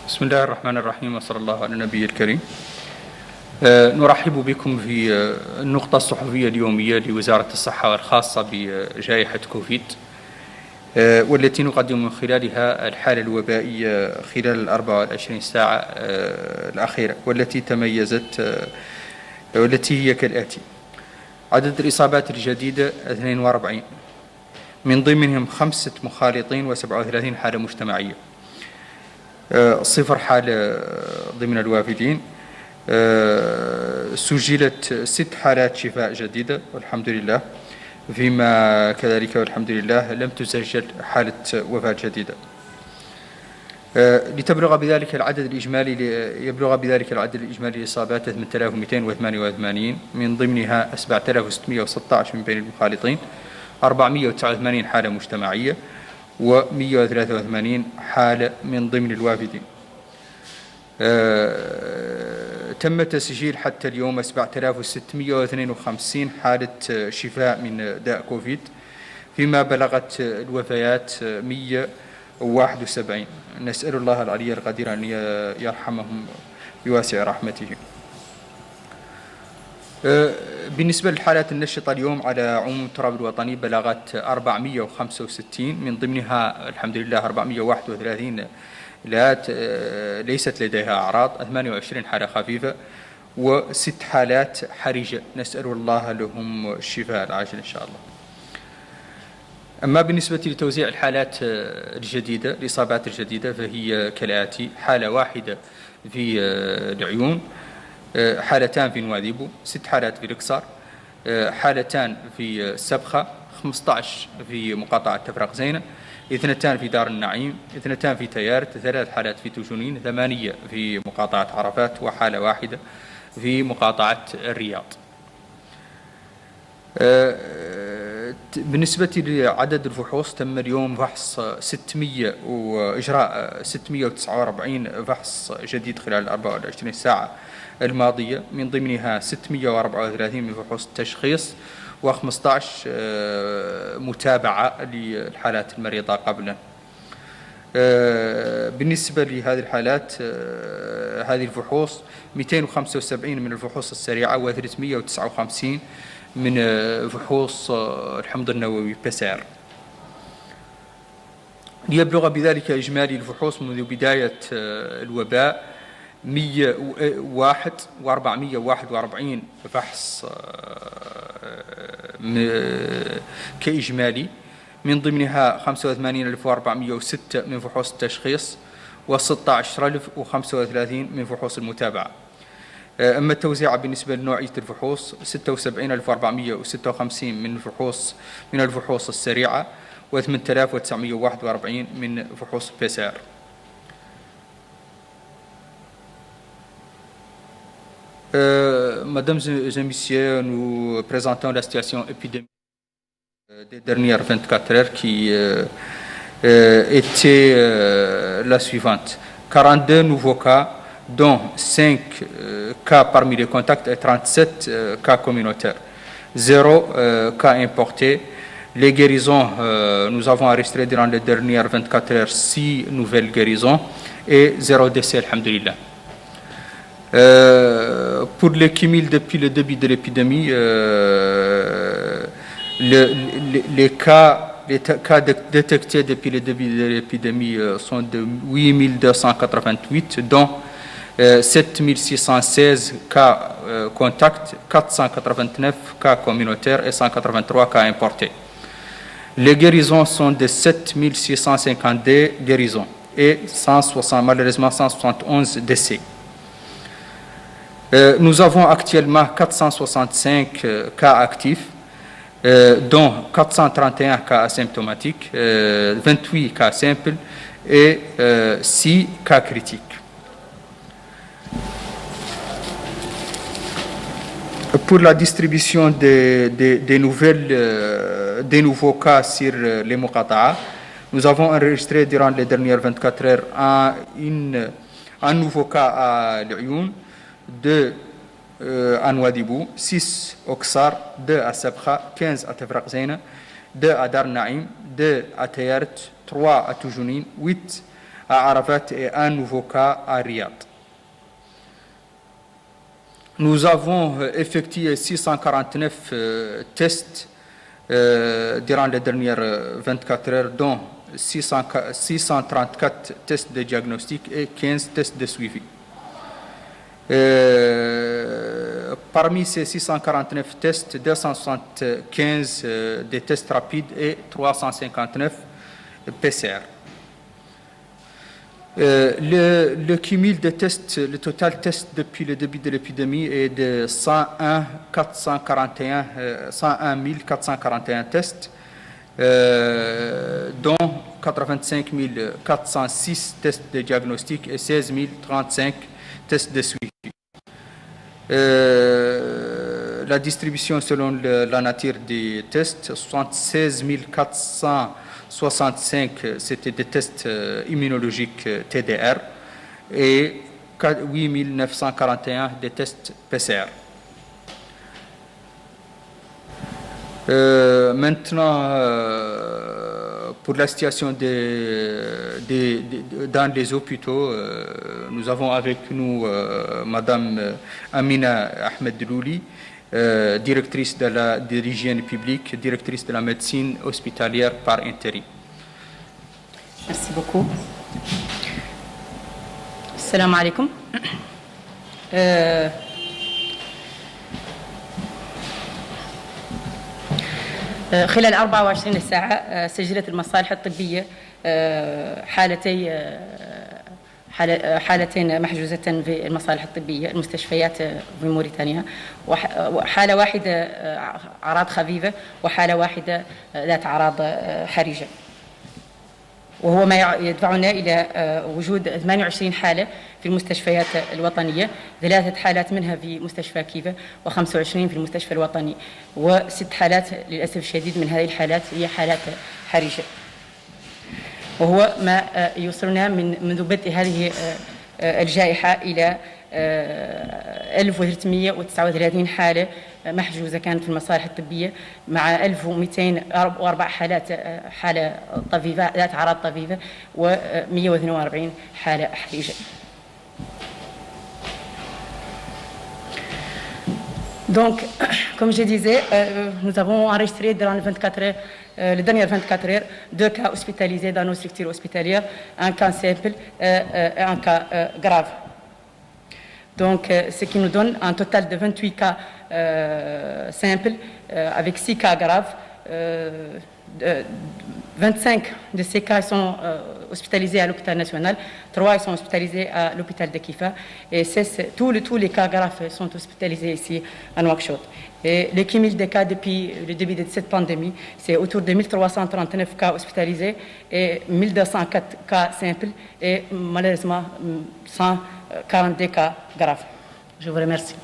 بسم الله الرحمن الرحيم وصلى الله على النبي الكريم. نرحب بكم في النقطة الصحفية اليومية لوزارة الصحة والخاصة بجائحة كوفيد، والتي نقدم من خلالها الحالة الوبائية خلال 24 ساعة الأخيرة، والتي تميزت والتي هي كالآتي: عدد الإصابات الجديدة 42، من ضمنهم 5 مخالطين و37 حالة مجتمعية، 0 حالة ضمن الوافدين. سجلت 6 حالات شفاء جديدة والحمد لله، فيما كذلك والحمد لله لم تسجل حالة وفاة جديدة. يبلغ بذلك العدد الإجمالي للإصابات 8288، من ضمنها 7616 من بين المخالطين، 489 حالة مجتمعية، و183 حالة من ضمن الوافدين. تم تسجيل حتى اليوم 7652 حالة شفاء من داء كوفيد، فيما بلغت الوفيات 171. نسأل الله العلي القدير أن يرحمهم بواسع رحمته. بالنسبة للحالات النشطة اليوم على عموم التراب الوطني بلغت 465، من ضمنها الحمد لله 431 ليست لديها أعراض، 28 حالة خفيفة، و6 حالات حرجة، نسأل الله لهم الشفاء العاجل إن شاء الله. أما بالنسبة لتوزيع الحالات الجديدة، الإصابات الجديدة، فهي كالآتي: حالة واحدة في العيون، 2 حالتان في نواديبو، 6 حالات في الإقصر، 2 حالتان في السبخة، 15 في مقاطعة تفرق زينة، 2 في دار النعيم، 2 في تيارت، 3 حالات في توجونين، 8 في مقاطعة عرفات، وحالة واحدة في مقاطعة الرياض. بالنسبة لعدد الفحوص، تم اليوم فحص 600 وإجراء 649 فحص جديد خلال 24 ساعة الماضية، من ضمنها 634 من فحوص التشخيص، و15 متابعة للحالات المريضة قبلا. بالنسبة لهذه الحالات، هذه الفحوص 275 من الفحوص السريعة، و359 من فحوص الحمض النووي PCR. ليبلغ بذلك إجمالي الفحوص منذ بداية الوباء 101 و441 فحص كإجمالي، من ضمنها 85406 من فحوص التشخيص، و16035 من فحوص المتابعة. أما التوزيع بالنسبة لنوعية الفحوص، 76456 من الفحوص السريعة، و8941 من فحوص PCR. Mesdames et messieurs, nous présentons la situation épidémique des dernières 24 heures qui était la suivante: 42 nouveaux cas, dont 5 cas parmi les contacts et 37 cas communautaires, 0 cas importés. Les guérisons, nous avons enregistré durant les dernières 24 heures 6 nouvelles guérisons et 0 décès, alhamdulillah. Pour les cumuls depuis le début de l'épidémie, les cas détectés depuis le début de l'épidémie sont de 8288, dont 7616 cas contacts, 489 cas communautaires et 183 cas importés. Les guérisons sont de 7652 guérisons et malheureusement 171 décès. Nous avons actuellement 465 cas actifs, dont 431 cas asymptomatiques, 28 cas simples et 6 cas critiques. Pour la distribution des nouveaux cas sur les Muqata'a, nous avons enregistré durant les dernières 24 heures un nouveau cas à l'Ayoun, 2 à Nouadhibou, 6 au Ksar, 2 à Sabkha, 15 à Tafraq Zeyna, 2 à Dar Naïm, 2 à Tayart, 3 à Toujounine, 8 à Arafat et un nouveau cas à Riyad. Nous avons effectué 649 tests durant les dernières 24 heures, dont 634 tests de diagnostic et 15 tests de suivi. Parmi ces 649 tests, 275 des tests rapides et 359 PCR. Le cumul de tests, le total test depuis le début de l'épidémie est de 101 441 tests, dont 85 406 tests de diagnostic et 16 035 tests de suivi. La distribution selon la nature des tests, 76 465 c'était des tests immunologiques TDR et 8 941 des tests PCR. Maintenant, pour la situation dans les hôpitaux, nous avons avec nous Madame Amina Ahmed Louli, directrice de l'hygiène publique, directrice de la médecine hospitalière par intérim. Merci beaucoup. Salam alaikum. خلال 24 ساعة سجلت المصالح الطبية حالتين محجوزة في المصالح الطبية المستشفيات في موريتانيا، وحالة واحدة أعراض خفيفة وحالة واحدة ذات أعراض حرجة، وهو ما يدفعنا إلى وجود 28 حالة في المستشفيات الوطنية، 3 حالات منها في مستشفى كيفا و25 في المستشفى الوطني، و6 حالات للأسف الشديد من هذه الحالات هي حالات حرجة، وهو ما يوصلنا منذ بدء هذه الجائحة إلى 1339 حالة محجوزة كانت في المصالح الطبية، مع 1204 حالة طبيبة ذات أعراض طبيبة و142 حالة حرجة. Donc, comme je disais, nous avons enregistré durant les dernières 24 heures 2 cas hospitalisés dans nos structures hospitalières, un cas simple et un cas grave. Donc, ce qui nous donne un total de 28 cas simples avec 6 cas graves. 25 de ces cas sont hospitalisés à l'hôpital national, 3 sont hospitalisés à l'hôpital de Kifa, et tous les cas graves sont hospitalisés ici à Nouakchott. Et le cumul des cas depuis le début de cette pandémie, c'est autour de 1339 cas hospitalisés et 1204 cas simples et malheureusement 142 cas graves. Je vous remercie.